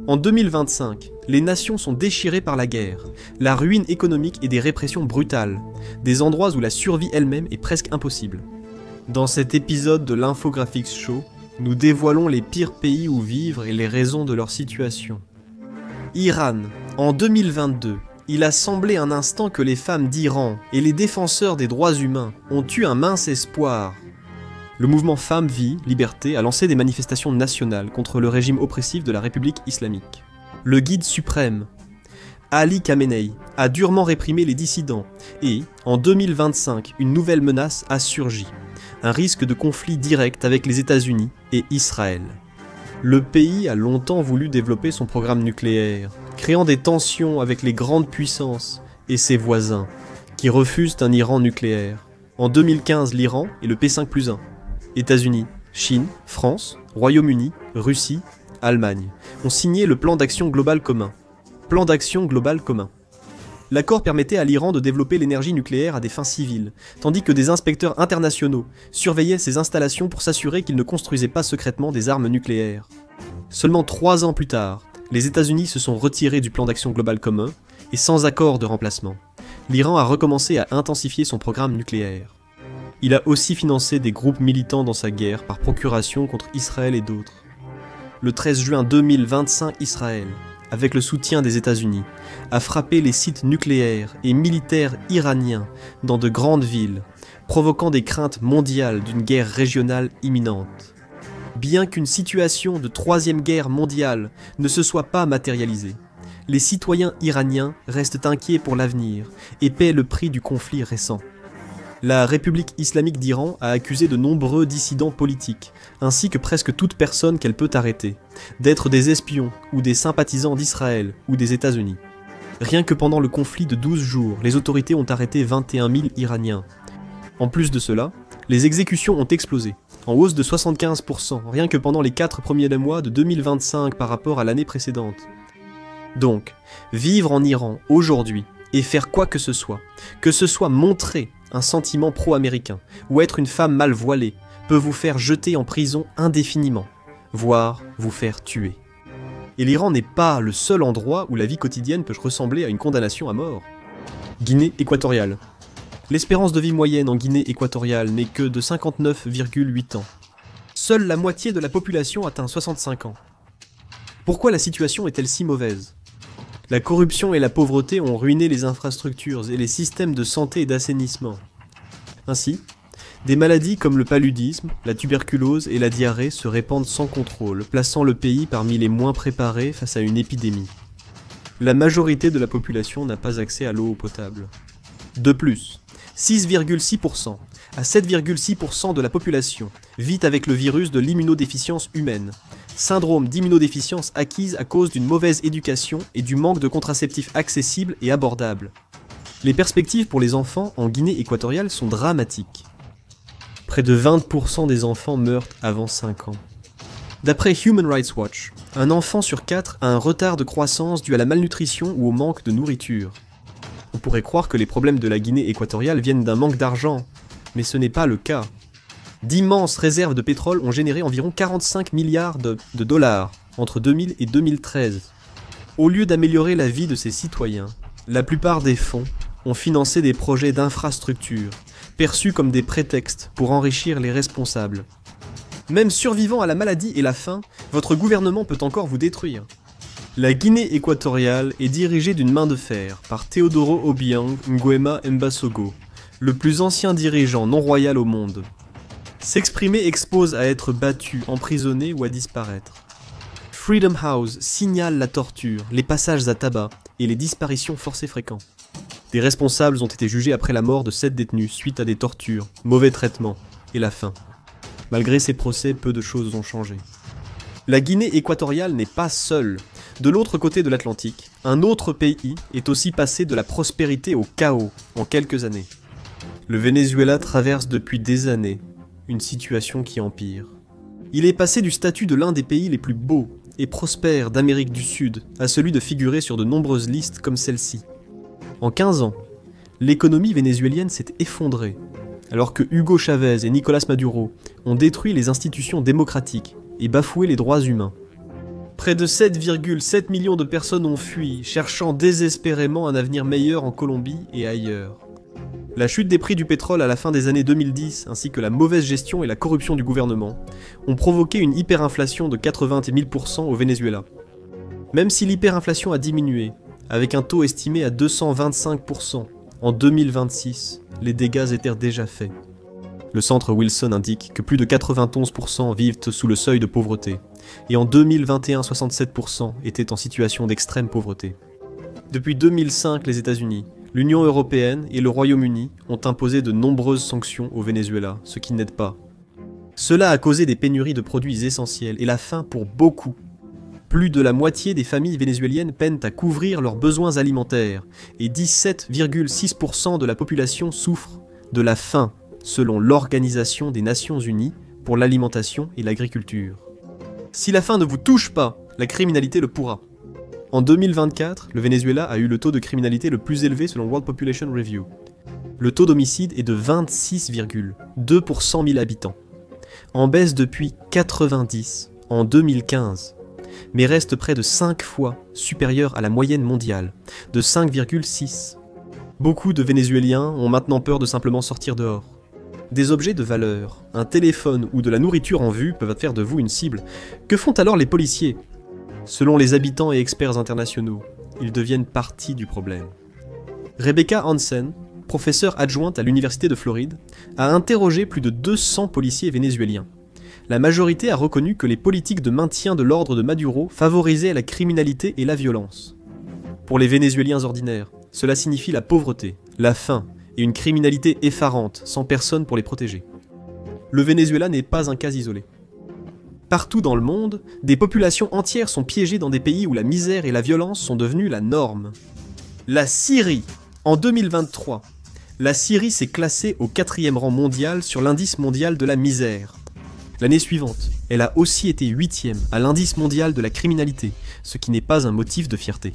En 2025, les nations sont déchirées par la guerre, la ruine économique et des répressions brutales, des endroits où la survie elle-même est presque impossible. Dans cet épisode de l'Infographics Show, nous dévoilons les pires pays où vivre et les raisons de leur situation. Iran, en 2022, il a semblé un instant que les femmes d'Iran et les défenseurs des droits humains ont eu un mince espoir. Le mouvement Femmes, Vie, Liberté a lancé des manifestations nationales contre le régime oppressif de la République islamique. Le guide suprême, Ali Khamenei, a durement réprimé les dissidents et, en 2025, une nouvelle menace a surgi, un risque de conflit direct avec les États-Unis et Israël. Le pays a longtemps voulu développer son programme nucléaire, créant des tensions avec les grandes puissances et ses voisins, qui refusent un Iran nucléaire. En 2015, l'Iran est le P5+1. États-Unis, Chine, France, Royaume-Uni, Russie, Allemagne ont signé le plan d'action global commun. Plan d'action global commun. L'accord permettait à l'Iran de développer l'énergie nucléaire à des fins civiles, tandis que des inspecteurs internationaux surveillaient ces installations pour s'assurer qu'ils ne construisaient pas secrètement des armes nucléaires. Seulement 3 ans plus tard, les États-Unis se sont retirés du plan d'action global commun, et sans accord de remplacement, l'Iran a recommencé à intensifier son programme nucléaire. Il a aussi financé des groupes militants dans sa guerre par procuration contre Israël et d'autres. Le 13 juin 2025, Israël, avec le soutien des États-Unis, a frappé les sites nucléaires et militaires iraniens dans de grandes villes, provoquant des craintes mondiales d'une guerre régionale imminente. Bien qu'une situation de troisième guerre mondiale ne se soit pas matérialisée, les citoyens iraniens restent inquiets pour l'avenir et paient le prix du conflit récent. La République islamique d'Iran a accusé de nombreux dissidents politiques, ainsi que presque toute personne qu'elle peut arrêter, d'être des espions ou des sympathisants d'Israël ou des États-Unis. Rien que pendant le conflit de 12 jours, les autorités ont arrêté 21 000 Iraniens. En plus de cela, les exécutions ont explosé, en hausse de 75%, rien que pendant les 4 premiers mois de 2025 par rapport à l'année précédente. Donc, vivre en Iran aujourd'hui et faire quoi que ce soit montrer un sentiment pro-américain ou être une femme mal voilée, peut vous faire jeter en prison indéfiniment, voire vous faire tuer. Et l'Iran n'est pas le seul endroit où la vie quotidienne peut ressembler à une condamnation à mort. Guinée équatoriale. L'espérance de vie moyenne en Guinée équatoriale n'est que de 59,8 ans. Seule la moitié de la population atteint 65 ans. Pourquoi la situation est-elle si mauvaise ? La corruption et la pauvreté ont ruiné les infrastructures et les systèmes de santé et d'assainissement. Ainsi, des maladies comme le paludisme, la tuberculose et la diarrhée se répandent sans contrôle, plaçant le pays parmi les moins préparés face à une épidémie. La majorité de la population n'a pas accès à l'eau potable. De plus, 6,6% à 7,6% de la population vit avec le virus de l'immunodéficience humaine, syndrome d'immunodéficience acquise à cause d'une mauvaise éducation et du manque de contraceptifs accessibles et abordables. Les perspectives pour les enfants en Guinée équatoriale sont dramatiques. Près de 20% des enfants meurent avant 5 ans. D'après Human Rights Watch, un enfant sur 4 a un retard de croissance dû à la malnutrition ou au manque de nourriture. On pourrait croire que les problèmes de la Guinée équatoriale viennent d'un manque d'argent, mais ce n'est pas le cas. D'immenses réserves de pétrole ont généré environ 45 milliards de dollars entre 2000 et 2013. Au lieu d'améliorer la vie de ses citoyens, la plupart des fonds ont financé des projets d'infrastructure, perçus comme des prétextes pour enrichir les responsables. Même survivant à la maladie et la faim, votre gouvernement peut encore vous détruire. La Guinée équatoriale est dirigée d'une main de fer par Teodoro Obiang Nguema Mbasogo, le plus ancien dirigeant non royal au monde. S'exprimer expose à être battu, emprisonné ou à disparaître. Freedom House signale la torture, les passages à tabac et les disparitions forcées fréquentes. Des responsables ont été jugés après la mort de 7 détenus suite à des tortures, mauvais traitements et la faim. Malgré ces procès, peu de choses ont changé. La Guinée équatoriale n'est pas seule. De l'autre côté de l'Atlantique, un autre pays est aussi passé de la prospérité au chaos en quelques années. Le Venezuela traverse depuis des années une situation qui empire. Il est passé du statut de l'un des pays les plus beaux et prospères d'Amérique du Sud à celui de figurer sur de nombreuses listes comme celle-ci. En 15 ans, l'économie vénézuélienne s'est effondrée, alors que Hugo Chavez et Nicolás Maduro ont détruit les institutions démocratiques et bafoué les droits humains. Près de 7,7 millions de personnes ont fui, cherchant désespérément un avenir meilleur en Colombie et ailleurs. La chute des prix du pétrole à la fin des années 2010, ainsi que la mauvaise gestion et la corruption du gouvernement, ont provoqué une hyperinflation de 80 et 1000% au Venezuela. Même si l'hyperinflation a diminué, avec un taux estimé à 225%, en 2026, les dégâts étaient déjà faits. Le centre Wilson indique que plus de 91% vivent sous le seuil de pauvreté, et en 2021, 67% étaient en situation d'extrême pauvreté. Depuis 2005, les États-Unis, l'Union européenne et le Royaume-Uni ont imposé de nombreuses sanctions au Venezuela, ce qui n'aide pas. Cela a causé des pénuries de produits essentiels et la faim pour beaucoup. Plus de la moitié des familles vénézuéliennes peinent à couvrir leurs besoins alimentaires et 17,6% de la population souffre de la faim, selon l'Organisation des Nations Unies pour l'alimentation et l'agriculture. Si la faim ne vous touche pas, la criminalité le pourra. En 2024, le Venezuela a eu le taux de criminalité le plus élevé selon World Population Review. Le taux d'homicide est de 26,2 pour 100 000 habitants, en baisse depuis 90 en 2015, mais reste près de 5 fois supérieur à la moyenne mondiale, de 5,6. Beaucoup de Vénézuéliens ont maintenant peur de simplement sortir dehors. Des objets de valeur, un téléphone ou de la nourriture en vue peuvent faire de vous une cible. Que font alors les policiers ? Selon les habitants et experts internationaux, ils deviennent partie du problème. Rebecca Hansen, professeure adjointe à l'Université de Floride, a interrogé plus de 200 policiers vénézuéliens. La majorité a reconnu que les politiques de maintien de l'ordre de Maduro favorisaient la criminalité et la violence. Pour les Vénézuéliens ordinaires, cela signifie la pauvreté, la faim et une criminalité effarante, sans personne pour les protéger. Le Venezuela n'est pas un cas isolé. Partout dans le monde, des populations entières sont piégées dans des pays où la misère et la violence sont devenues la norme. La Syrie, en 2023. La Syrie s'est classée au 4e rang mondial sur l'indice mondial de la misère. L'année suivante, elle a aussi été 8e à l'indice mondial de la criminalité, ce qui n'est pas un motif de fierté.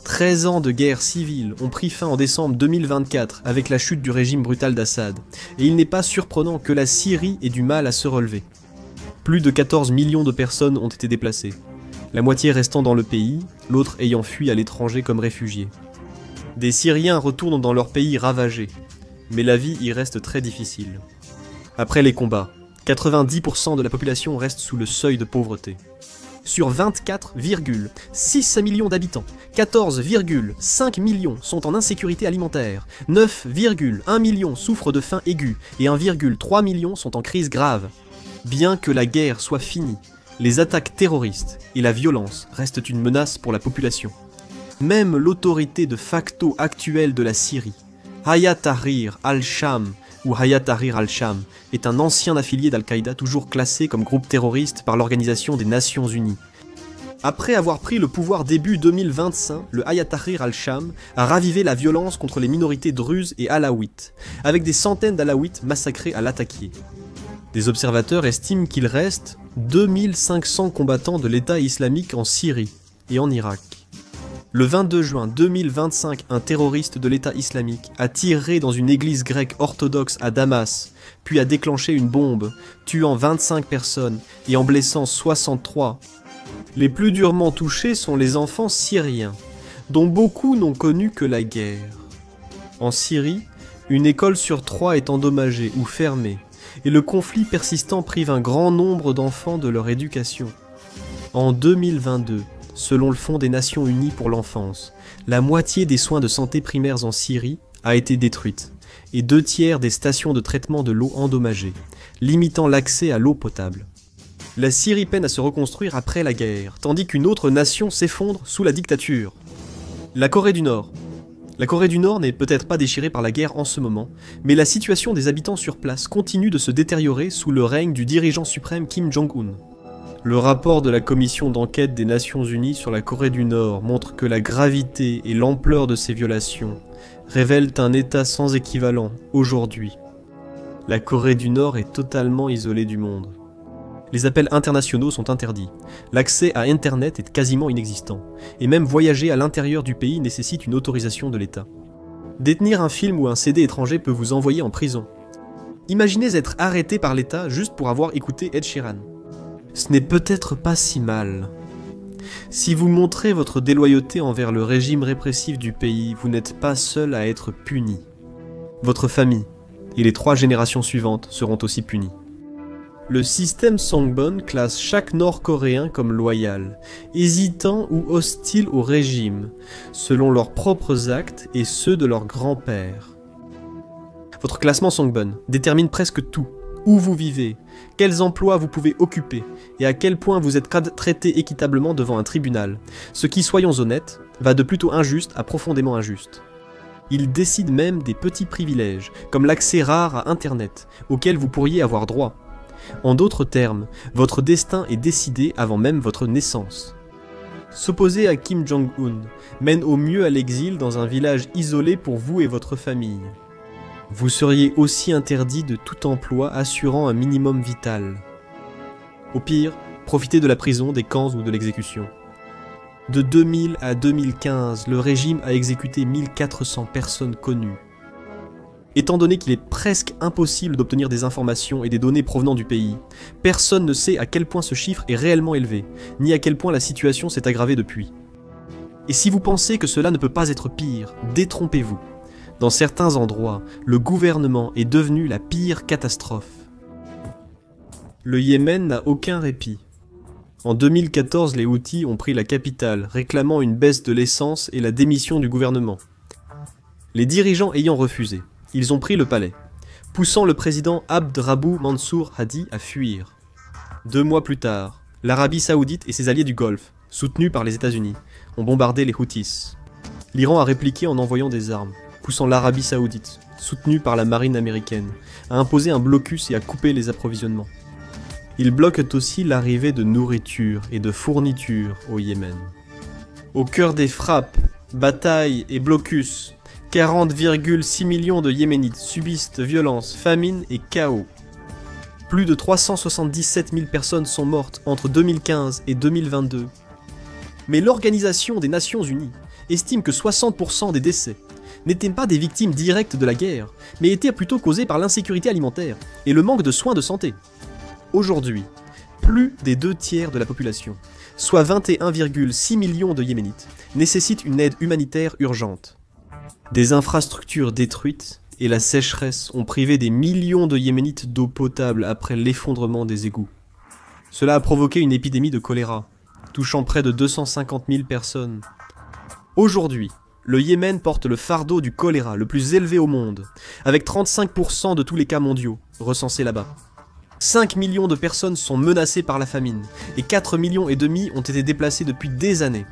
13 ans de guerre civile ont pris fin en décembre 2024 avec la chute du régime brutal d'Assad, et il n'est pas surprenant que la Syrie ait du mal à se relever. Plus de 14 millions de personnes ont été déplacées, la moitié restant dans le pays, l'autre ayant fui à l'étranger comme réfugiés. Des Syriens retournent dans leur pays ravagé, mais la vie y reste très difficile. Après les combats, 90% de la population reste sous le seuil de pauvreté. Sur 24,6 millions d'habitants, 14,5 millions sont en insécurité alimentaire, 9,1 millions souffrent de faim aiguë et 1,3 million sont en crise grave. Bien que la guerre soit finie, les attaques terroristes et la violence restent une menace pour la population. Même l'autorité de facto actuelle de la Syrie, Hayat Tahrir al-Sham ou Hayat Tahrir al-Sham, est un ancien affilié d'Al-Qaïda toujours classé comme groupe terroriste par l'Organisation des Nations Unies. Après avoir pris le pouvoir début 2025, le Hayat Tahrir al-Sham a ravivé la violence contre les minorités druzes et alaouites, avec des centaines d'alaouites massacrés à l'attaquer. Des observateurs estiment qu'il reste 2500 combattants de l'État islamique en Syrie et en Irak. Le 22 juin 2025, un terroriste de l'État islamique a tiré dans une église grecque orthodoxe à Damas, puis a déclenché une bombe, tuant 25 personnes et en blessant 63. Les plus durement touchés sont les enfants syriens, dont beaucoup n'ont connu que la guerre. En Syrie, une école sur 3 est endommagée ou fermée, et le conflit persistant prive un grand nombre d'enfants de leur éducation. En 2022, selon le Fonds des Nations Unies pour l'enfance, la moitié des soins de santé primaires en Syrie a été détruite, et 2/3 des stations de traitement de l'eau endommagées, limitant l'accès à l'eau potable. La Syrie peine à se reconstruire après la guerre, tandis qu'une autre nation s'effondre sous la dictature. La Corée du Nord. La Corée du Nord n'est peut-être pas déchirée par la guerre en ce moment, mais la situation des habitants sur place continue de se détériorer sous le règne du dirigeant suprême Kim Jong-un. Le rapport de la commission d'enquête des Nations Unies sur la Corée du Nord montre que la gravité et l'ampleur de ces violations révèlent un état sans équivalent aujourd'hui. La Corée du Nord est totalement isolée du monde. Les appels internationaux sont interdits, l'accès à Internet est quasiment inexistant, et même voyager à l'intérieur du pays nécessite une autorisation de l'État. Détenir un film ou un CD étranger peut vous envoyer en prison. Imaginez être arrêté par l'État juste pour avoir écouté Ed Sheeran. Ce n'est peut-être pas si mal. Si vous montrez votre déloyauté envers le régime répressif du pays, vous n'êtes pas seul à être puni. Votre famille et les 3 générations suivantes seront aussi punies. Le système Songbun classe chaque Nord-Coréen comme loyal, hésitant ou hostile au régime, selon leurs propres actes et ceux de leurs grands-pères. Votre classement Songbun détermine presque tout. Où vous vivez, quels emplois vous pouvez occuper, et à quel point vous êtes traité équitablement devant un tribunal, ce qui, soyons honnêtes, va de plutôt injuste à profondément injuste. Il décide même des petits privilèges, comme l'accès rare à Internet, auquel vous pourriez avoir droit. En d'autres termes, votre destin est décidé avant même votre naissance. S'opposer à Kim Jong-un mène au mieux à l'exil dans un village isolé pour vous et votre famille. Vous seriez aussi interdit de tout emploi assurant un minimum vital. Au pire, profitez de la prison, des camps ou de l'exécution. De 2000 à 2015, le régime a exécuté 1400 personnes connues. Étant donné qu'il est presque impossible d'obtenir des informations et des données provenant du pays, personne ne sait à quel point ce chiffre est réellement élevé, ni à quel point la situation s'est aggravée depuis. Et si vous pensez que cela ne peut pas être pire, détrompez-vous. Dans certains endroits, le gouvernement est devenu la pire catastrophe. Le Yémen n'a aucun répit. En 2014, les Houthis ont pris la capitale, réclamant une baisse de l'essence et la démission du gouvernement. Les dirigeants ayant refusé, ils ont pris le palais, poussant le président Abd Rabbu Mansour Hadi à fuir. 2 mois plus tard, l'Arabie Saoudite et ses alliés du Golfe, soutenus par les États-Unis, ont bombardé les Houthis. L'Iran a répliqué en envoyant des armes, poussant l'Arabie Saoudite, soutenue par la marine américaine, à imposer un blocus et à couper les approvisionnements. Ils bloquent aussi l'arrivée de nourriture et de fournitures au Yémen. Au cœur des frappes, batailles et blocus, 40,6 millions de Yéménites subissent violences, famine et chaos. Plus de 377 000 personnes sont mortes entre 2015 et 2022. Mais l'Organisation des Nations Unies estime que 60% des décès n'étaient pas des victimes directes de la guerre, mais étaient plutôt causés par l'insécurité alimentaire et le manque de soins de santé. Aujourd'hui, plus des 2/3 de la population, soit 21,6 millions de Yéménites, nécessitent une aide humanitaire urgente. Des infrastructures détruites et la sécheresse ont privé des millions de Yéménites d'eau potable après l'effondrement des égouts. Cela a provoqué une épidémie de choléra, touchant près de 250 000 personnes. Aujourd'hui, le Yémen porte le fardeau du choléra le plus élevé au monde, avec 35% de tous les cas mondiaux recensés là-bas. 5 millions de personnes sont menacées par la famine, et 4,5 millions ont été déplacés depuis des années.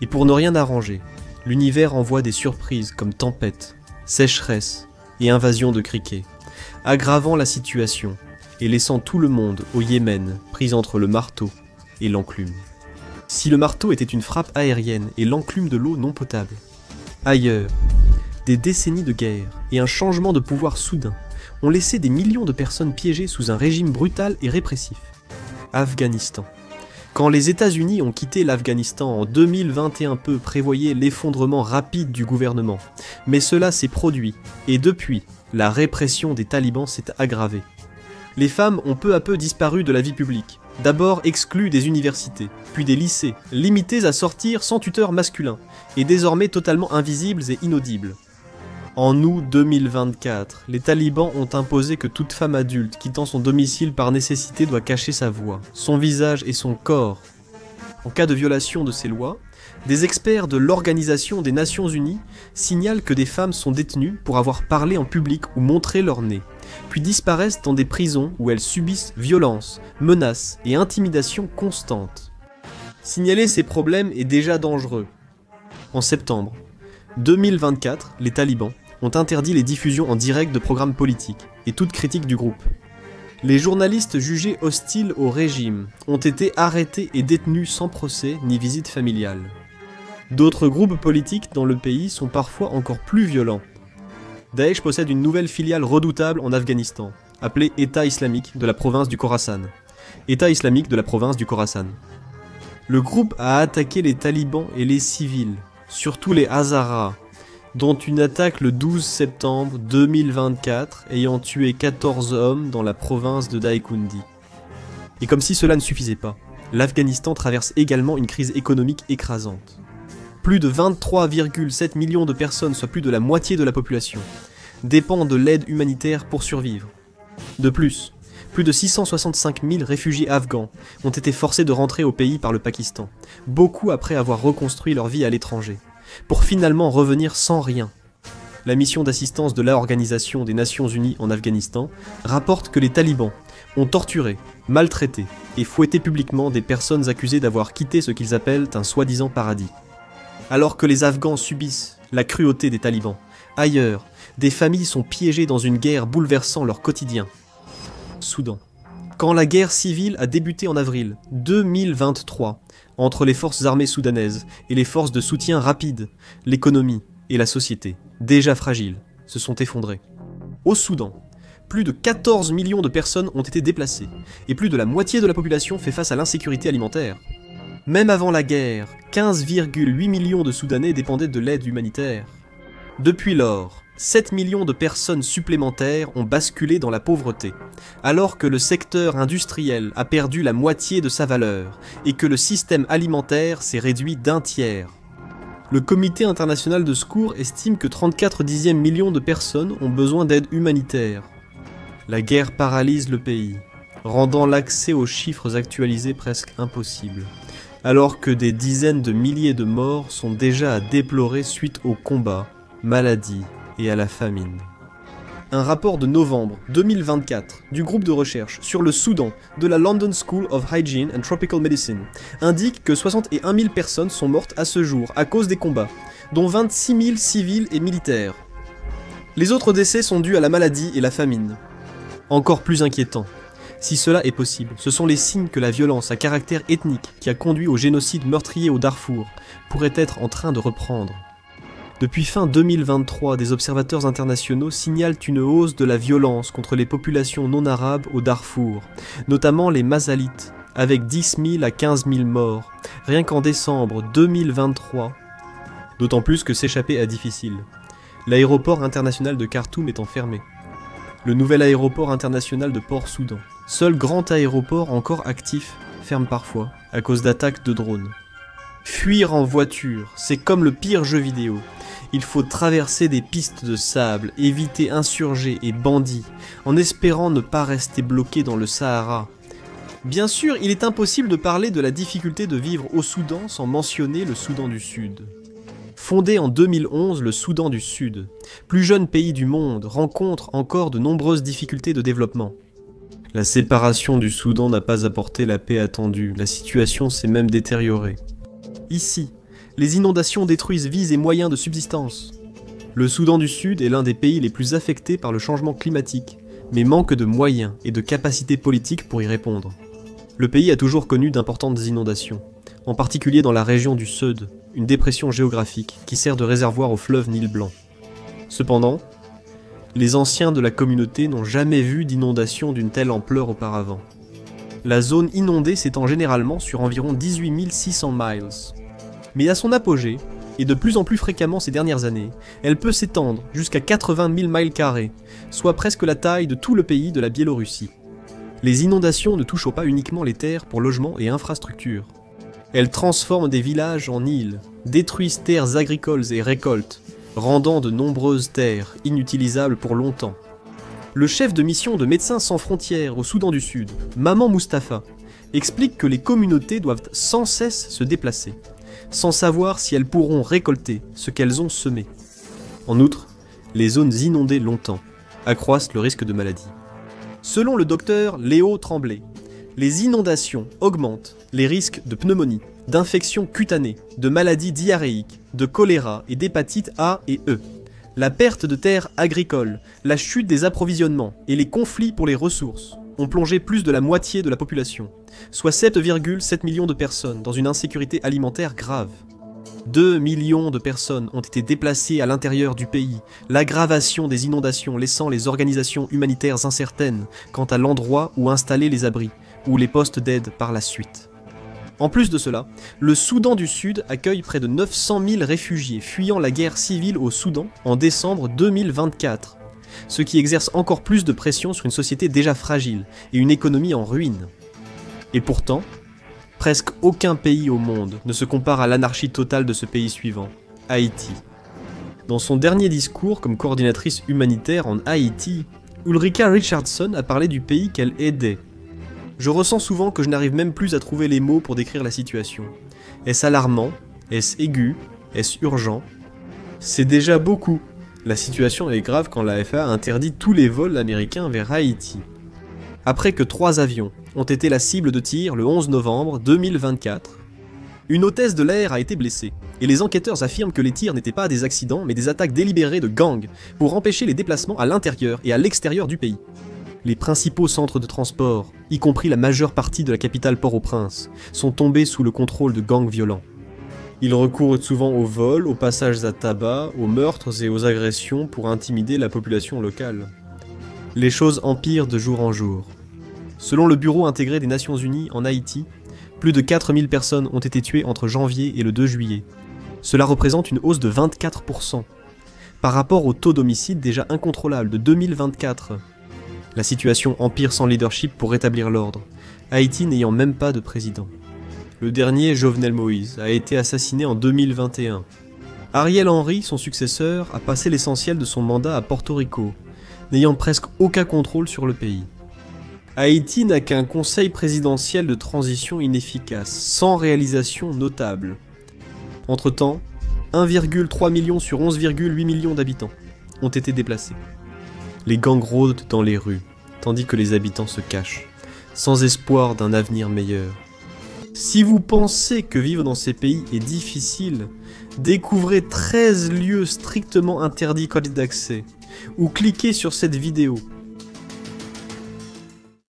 Et pour ne rien arranger, l'univers envoie des surprises comme tempêtes, sécheresse et invasion de criquets, aggravant la situation et laissant tout le monde au Yémen pris entre le marteau et l'enclume. Si le marteau était une frappe aérienne et l'enclume de l'eau non potable. Ailleurs, des décennies de guerre et un changement de pouvoir soudain ont laissé des millions de personnes piégées sous un régime brutal et répressif. Afghanistan. Quand les États-Unis ont quitté l'Afghanistan en 2021, peu prévoyaient l'effondrement rapide du gouvernement. Mais cela s'est produit, et depuis, la répression des talibans s'est aggravée. Les femmes ont peu à peu disparu de la vie publique. D'abord exclues des universités, puis des lycées, limitées à sortir sans tuteur masculin, et désormais totalement invisibles et inaudibles. En août 2024, les talibans ont imposé que toute femme adulte quittant son domicile par nécessité doit cacher sa voix, son visage et son corps. En cas de violation de ces lois, des experts de l'Organisation des Nations Unies signalent que des femmes sont détenues pour avoir parlé en public ou montré leur nez, puis disparaissent dans des prisons où elles subissent violences, menaces et intimidations constantes. Signaler ces problèmes est déjà dangereux. En septembre 2024, les talibans ont interdit les diffusions en direct de programmes politiques et toute critique du groupe. Les journalistes jugés hostiles au régime ont été arrêtés et détenus sans procès ni visite familiale. D'autres groupes politiques dans le pays sont parfois encore plus violents. Daesh possède une nouvelle filiale redoutable en Afghanistan, appelée État islamique de la province du Khorasan. État islamique de la province du Khorasan. Le groupe a attaqué les talibans et les civils, surtout les Hazaras, dont une attaque le 12 septembre 2024 ayant tué 14 hommes dans la province de Daekhoundi. Et comme si cela ne suffisait pas, l'Afghanistan traverse également une crise économique écrasante. Plus de 23,7 millions de personnes, soit plus de la moitié de la population, dépendent de l'aide humanitaire pour survivre. De plus de 665 000 réfugiés afghans ont été forcés de rentrer au pays par le Pakistan, beaucoup après avoir reconstruit leur vie à l'étranger, pour finalement revenir sans rien. La mission d'assistance de l'Organisation des Nations Unies en Afghanistan rapporte que les talibans ont torturé, maltraité et fouetté publiquement des personnes accusées d'avoir quitté ce qu'ils appellent un soi-disant paradis. Alors que les Afghans subissent la cruauté des talibans, ailleurs, des familles sont piégées dans une guerre bouleversant leur quotidien. Soudan. Quand la guerre civile a débuté en avril 2023, entre les forces armées soudanaises et les forces de soutien rapide, l'économie et la société, déjà fragiles, se sont effondrées. Au Soudan, plus de 14 millions de personnes ont été déplacées, et plus de la moitié de la population fait face à l'insécurité alimentaire. Même avant la guerre, 15,8 millions de Soudanais dépendaient de l'aide humanitaire. Depuis lors, 7 millions de personnes supplémentaires ont basculé dans la pauvreté, alors que le secteur industriel a perdu la moitié de sa valeur et que le système alimentaire s'est réduit d'un tiers. Le Comité international de secours estime que 34 millions de personnes ont besoin d'aide humanitaire. La guerre paralyse le pays, rendant l'accès aux chiffres actualisés presque impossible, alors que des dizaines de milliers de morts sont déjà à déplorer suite aux combats, maladies et à la famine. Un rapport de novembre 2024 du groupe de recherche sur le Soudan de la London School of Hygiene and Tropical Medicine indique que 61 000 personnes sont mortes à ce jour à cause des combats, dont 26 000 civils et militaires. Les autres décès sont dus à la maladie et la famine. Encore plus inquiétant, si cela est possible, ce sont les signes que la violence à caractère ethnique qui a conduit au génocide meurtrier au Darfour pourrait être en train de reprendre. Depuis fin 2023, des observateurs internationaux signalent une hausse de la violence contre les populations non arabes au Darfour, notamment les Mazalites, avec 10 000 à 15 000 morts, rien qu'en décembre 2023. D'autant plus que s'échapper est difficile. L'aéroport international de Khartoum étant fermé. Le nouvel aéroport international de Port-Soudan, seul grand aéroport encore actif, ferme parfois, à cause d'attaques de drones. Fuir en voiture, c'est comme le pire jeu vidéo. Il faut traverser des pistes de sable, éviter insurgés et bandits, en espérant ne pas rester bloqué dans le Sahara. Bien sûr, il est impossible de parler de la difficulté de vivre au Soudan sans mentionner le Soudan du Sud. Fondé en 2011, le Soudan du Sud, plus jeune pays du monde, rencontre encore de nombreuses difficultés de développement. La séparation du Soudan n'a pas apporté la paix attendue, la situation s'est même détériorée. Ici, les inondations détruisent vies et moyens de subsistance. Le Soudan du Sud est l'un des pays les plus affectés par le changement climatique, mais manque de moyens et de capacités politiques pour y répondre. Le pays a toujours connu d'importantes inondations, en particulier dans la région du Sud, une dépression géographique qui sert de réservoir au fleuve Nil Blanc. Cependant, les anciens de la communauté n'ont jamais vu d'inondation d'une telle ampleur auparavant. La zone inondée s'étend généralement sur environ 18 600 miles. Mais à son apogée, et de plus en plus fréquemment ces dernières années, elle peut s'étendre jusqu'à 80 000 miles carrés, soit presque la taille de tout le pays de la Biélorussie. Les inondations ne touchent pas uniquement les terres pour logement et infrastructures. Elles transforment des villages en îles, détruisent terres agricoles et récoltes, rendant de nombreuses terres inutilisables pour longtemps. Le chef de mission de Médecins sans frontières au Soudan du Sud, Maman Moustapha, explique que les communautés doivent sans cesse se déplacer, sans savoir si elles pourront récolter ce qu'elles ont semé. En outre, les zones inondées longtemps accroissent le risque de maladie. Selon le docteur Léo Tremblay, les inondations augmentent les risques de pneumonie, d'infections cutanées, de maladies diarrhéiques, de choléra et d'hépatite A et E. La perte de terres agricoles, la chute des approvisionnements et les conflits pour les ressources ont plongé plus de la moitié de la population, soit 7,7 millions de personnes dans une insécurité alimentaire grave. 2 millions de personnes ont été déplacées à l'intérieur du pays, l'aggravation des inondations laissant les organisations humanitaires incertaines quant à l'endroit où installer les abris ou les postes d'aide par la suite. En plus de cela, le Soudan du Sud accueille près de 900 000 réfugiés fuyant la guerre civile au Soudan en décembre 2024, ce qui exerce encore plus de pression sur une société déjà fragile et une économie en ruine. Et pourtant, Presque aucun pays au monde ne se compare à l'anarchie totale de ce pays suivant, Haïti. Dans son dernier discours comme coordinatrice humanitaire en Haïti, Ulrika Richardson a parlé du pays qu'elle aidait. Je ressens souvent que je n'arrive même plus à trouver les mots pour décrire la situation. Est-ce alarmant? Est-ce aigu? Est-ce urgent? C'est déjà beaucoup. La situation est grave quand la FAA interdit tous les vols américains vers Haïti. Après que 3 avions ont été la cible de tir le 11 novembre 2024, une hôtesse de l'air a été blessée, et les enquêteurs affirment que les tirs n'étaient pas des accidents mais des attaques délibérées de gangs pour empêcher les déplacements à l'intérieur et à l'extérieur du pays. Les principaux centres de transport, y compris la majeure partie de la capitale Port-au-Prince, sont tombés sous le contrôle de gangs violents. Ils recourent souvent aux vols, aux passages à tabac, aux meurtres et aux agressions pour intimider la population locale. Les choses empirent de jour en jour. Selon le Bureau intégré des Nations Unies en Haïti, plus de 4000 personnes ont été tuées entre janvier et le 2 juillet. Cela représente une hausse de 24%, par rapport au taux d'homicide déjà incontrôlable de 2024. La situation empire sans leadership pour rétablir l'ordre, Haïti n'ayant même pas de président. Le dernier, Jovenel Moïse, a été assassiné en 2021. Ariel Henry, son successeur, a passé l'essentiel de son mandat à Porto Rico, n'ayant presque aucun contrôle sur le pays. Haïti n'a qu'un conseil présidentiel de transition inefficace, sans réalisation notable. Entre-temps, 1,3 million sur 11,8 millions d'habitants ont été déplacés. Les gangs rôdent dans les rues, tandis que les habitants se cachent, sans espoir d'un avenir meilleur. Si vous pensez que vivre dans ces pays est difficile, découvrez 13 lieux strictement interdits d'accès, ou cliquez sur cette vidéo